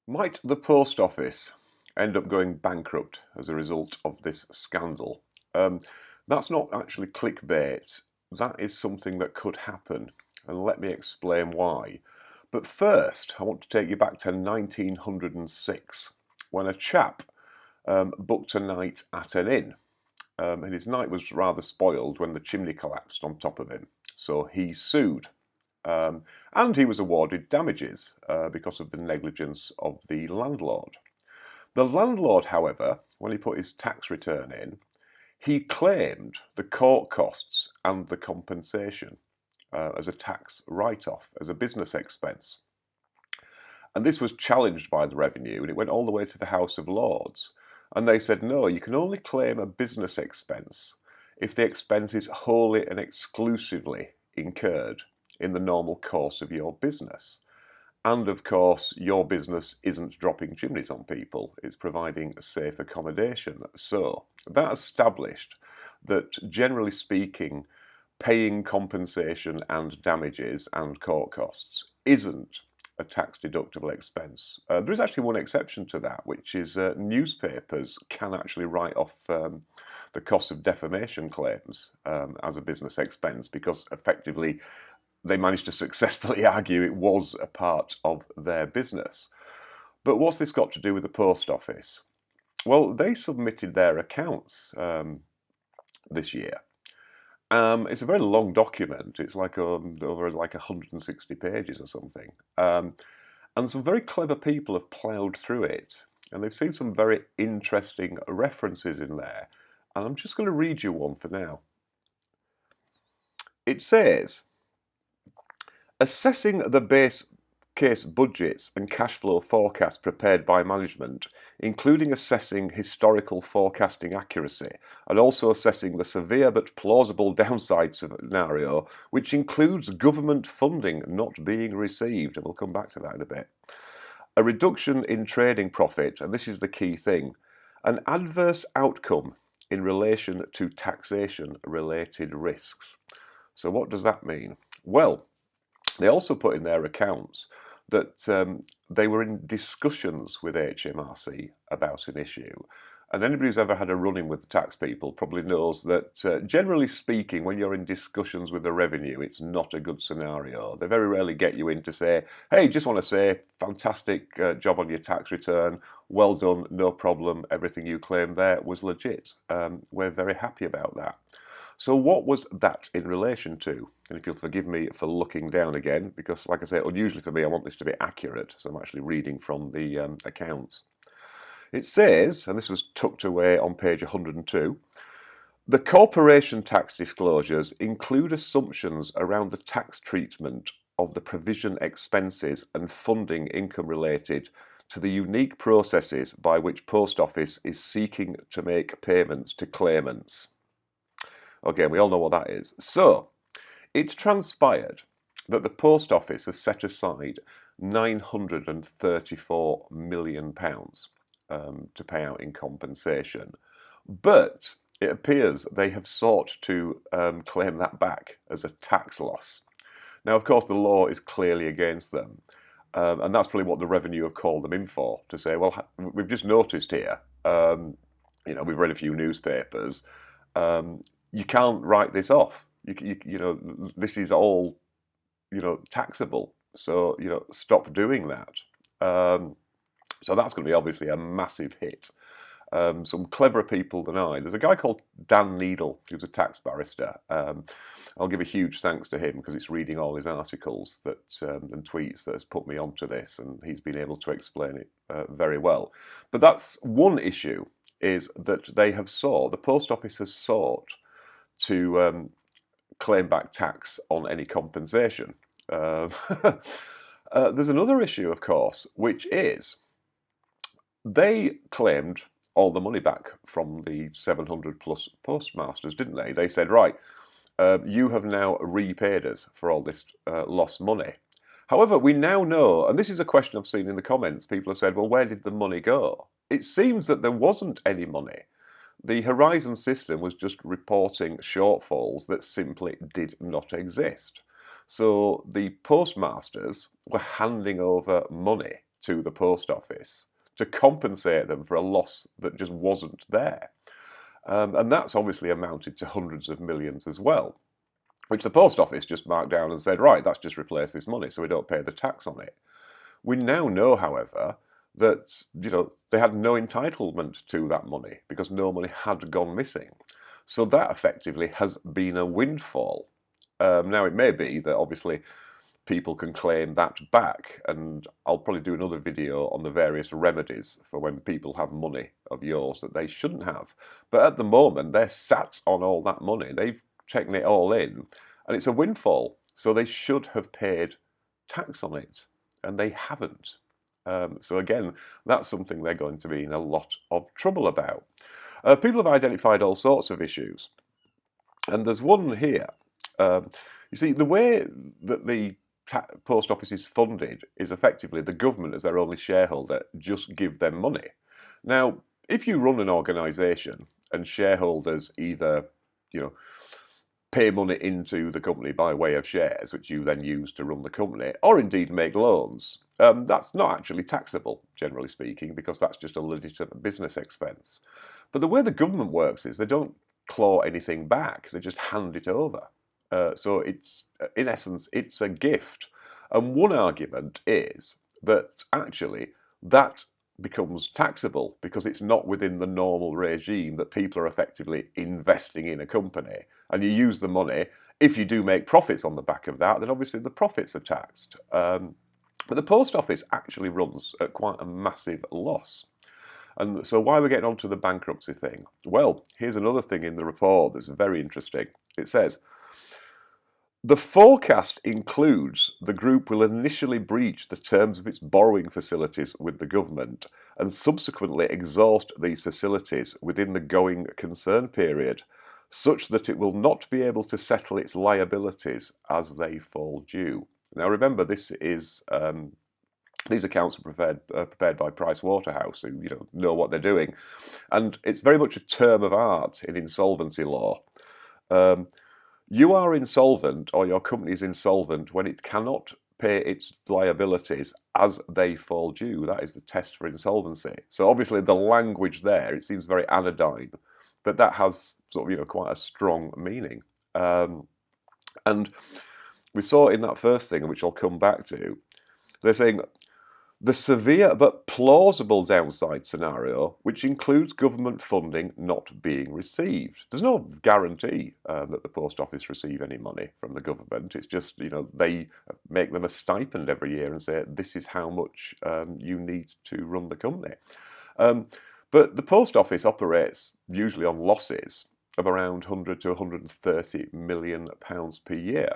Might the post office end up going bankrupt as a result of this scandal? Um, that's not actually clickbait. That is something that could happen, and let me explain why. But first, I want to take you back to 1906 when a chap booked a night at an inn. And his night was rather spoiled when the chimney collapsed on top of him. So he sued. Um, and he was awarded damages because of the negligence of the landlord. The landlord, however, when he put his tax return in, he claimed the court costs and the compensation as a tax write-off, as a business expense. And this was challenged by the revenue, and it went all the way to the House of Lords. And they said, no, you can only claim a business expense if the expense is wholly and exclusively incurred in the normal course of your business. And of course, your business isn't dropping chimneys on people, it's providing safe accommodation. So that established that, generally speaking, paying compensation and damages and court costs isn't a tax deductible expense. There is actually one exception to that, which is newspapers can actually write off the cost of defamation claims as a business expense, because effectively they managed to successfully argue it was a part of their business. But what's this got to do with the post office? Well, they submitted their accounts this year. It's a very long document. It's like over like 160 pages or something. And some very clever people have ploughed through it, and they've seen some very interesting references in there. And I'm just going to read you one for now. It says, assessing the base case budgets and cash flow forecasts prepared by management, including assessing historical forecasting accuracy and also assessing the severe but plausible downside scenario, which includes government funding not being received, and we'll come back to that in a bit. A reduction in trading profit, and this is the key thing, an adverse outcome in relation to taxation related risks. So what does that mean? Well, they also put in their accounts that they were in discussions with HMRC about an issue. And anybody who's ever had a run-in with the tax people probably knows that, generally speaking, when you're in discussions with the revenue, it's not a good scenario. They very rarely get you in to say, hey, just want to say, fantastic job on your tax return, well done, no problem, everything you claimed there was legit. We're very happy about that. So what was that in relation to? And if you'll forgive me for looking down again, because like I say, unusually for me, I want this to be accurate, so I'm actually reading from the accounts. It says, and this was tucked away on page 102, the corporation tax disclosures include assumptions around the tax treatment of the provision expenses and funding income related to the unique processes by which Post Office is seeking to make payments to claimants. Okay, we all know what that is. So, it transpired that the Post Office has set aside £934 million to pay out in compensation. But it appears they have sought to claim that back as a tax loss. Now, of course, the law is clearly against them. And that's probably what the revenue have called them in for, to say, well, we've just noticed here, we've read a few newspapers, you can't write this off. This is all, taxable. So, stop doing that. So that's going to be obviously a massive hit. Some cleverer people than I. There's a guy called Dan Neidle, who's a tax barrister. I'll give a huge thanks to him because it's reading all his articles and tweets that has put me onto this, and he's been able to explain it very well. But that's one issue, is that the Post Office has sought to claim back tax on any compensation. There's another issue, of course, which is they claimed all the money back from the 700 plus postmasters, didn't they? They said, right, you have now repaid us for all this lost money. However, we now know, and this is a question I've seen in the comments, people have said, well, where did the money go? It seems that there wasn't any money. The Horizon system was just reporting shortfalls that simply did not exist. So the postmasters were handing over money to the post office to compensate them for a loss that just wasn't there. And that's obviously amounted to hundreds of millions as well, which the post office just marked down and said, right, that's just replace this money so we don't pay the tax on it. We now know, however, that they had no entitlement to that money because no money had gone missing. So that effectively has been a windfall. Now, it may be that obviously people can claim that back, and I'll probably do another video on the various remedies for when people have money of yours that they shouldn't have. But at the moment, they're sat on all that money. They've taken it all in, and it's a windfall. So they should have paid tax on it, and they haven't. So again, that's something they're going to be in a lot of trouble about. People have identified all sorts of issues, and there's one here. You see, the way that the post office is funded is effectively the government as their only shareholder just give them money. Now, if you run an organisation and shareholders either, pay money into the company by way of shares, which you then use to run the company, or indeed make loans, that's not actually taxable, generally speaking, because that's just a legitimate business expense. But the way the government works is they don't claw anything back, they just hand it over. So it's, in essence, it's a gift. And one argument is that actually that becomes taxable because it's not within the normal regime that people are effectively investing in a company. And you use the money. If you do make profits on the back of that, then obviously the profits are taxed. But the post office actually runs at quite a massive loss. And so why are we getting onto the bankruptcy thing? Well, here's another thing in the report that's very interesting. It says, the forecast includes the group will initially breach the terms of its borrowing facilities with the government and subsequently exhaust these facilities within the going concern period, such that it will not be able to settle its liabilities as they fall due. Now remember, this is these accounts are prepared by Pricewaterhouse, who know what they're doing, and it's very much a term of art in insolvency law. You are insolvent, or your company is insolvent, when it cannot pay its liabilities as they fall due. That is the test for insolvency. So obviously the language there, it seems very anodyne, but that has sort of quite a strong meaning. And we saw in that first thing, which I'll come back to, they're saying the severe but plausible downside scenario, which includes government funding not being received. There's no guarantee that the post office receive any money from the government. It's just, they make them a stipend every year and say, this is how much you need to run the company. But the post office operates usually on losses of around 100 to 130 million pounds per year.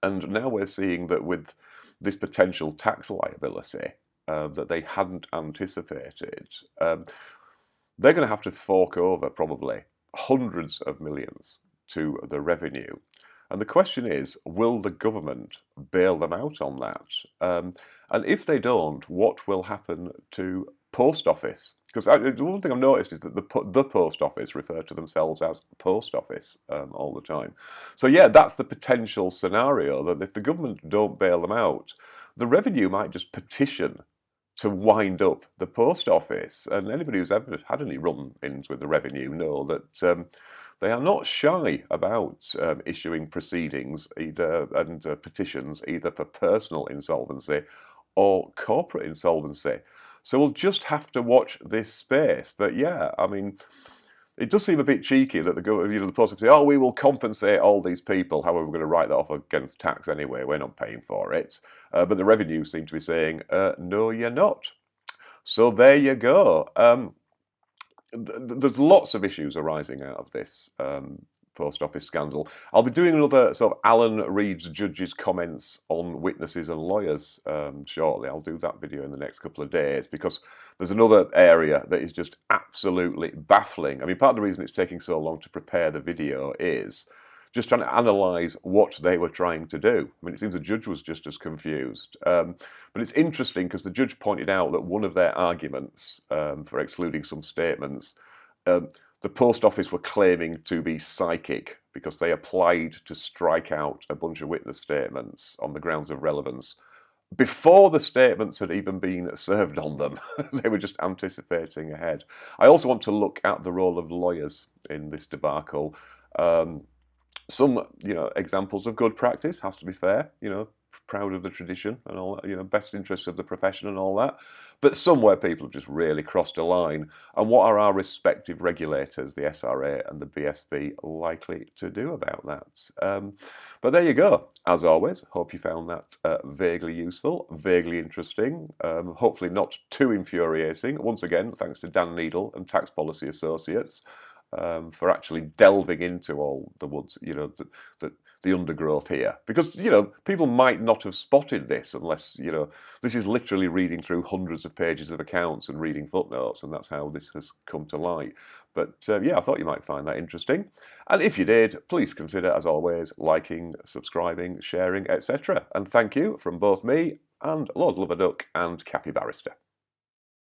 And now we're seeing that with this potential tax liability that they hadn't anticipated, they're going to have to fork over probably hundreds of millions to the revenue. And the question is, will the government bail them out on that? And if they don't, what will happen to post office? Because one thing I've noticed is that the post office refer to themselves as post office all the time. So yeah, that's the potential scenario, that if the government don't bail them out, the revenue might just petition to wind up the post office. And anybody who's ever had any run-ins with the revenue know that they are not shy about issuing proceedings and petitions either for personal insolvency or corporate insolvency. So we'll just have to watch this space. But yeah, I mean, it does seem a bit cheeky that the post office say, "Oh, we will compensate all these people. However, we're going to write that off against tax anyway. We're not paying for it." But the revenue seem to be saying, "No, you're not." So there you go. There's lots of issues arising out of this post office scandal. I'll be doing another sort of Alan Reid's judge's comments on witnesses and lawyers shortly. I'll do that video in the next couple of days because there's another area that is just absolutely baffling. I mean, part of the reason it's taking so long to prepare the video is just trying to analyse what they were trying to do. I mean, it seems the judge was just as confused. But it's interesting because the judge pointed out that one of their arguments for excluding some statements, the post office were claiming to be psychic because they applied to strike out a bunch of witness statements on the grounds of relevance before the statements had even been served on them. They were just anticipating ahead. I also want to look at the role of lawyers in this debacle. Um, some, examples of good practice, has to be fair, proud of the tradition and all that, best interests of the profession and all that. But somewhere people have just really crossed a line. And what are our respective regulators, the SRA and the BSB, likely to do about that? But there you go. As always, hope you found that vaguely useful, vaguely interesting, hopefully not too infuriating. Once again, thanks to Dan Neidle and Tax Policy Associates for actually delving into all the woods, the undergrowth here. Because, people might not have spotted this unless, this is literally reading through hundreds of pages of accounts and reading footnotes, and that's how this has come to light. But yeah, I thought you might find that interesting. And if you did, please consider, as always, liking, subscribing, sharing, etc. And thank you from both me and Lord Luvaduck and Cappy Barrister.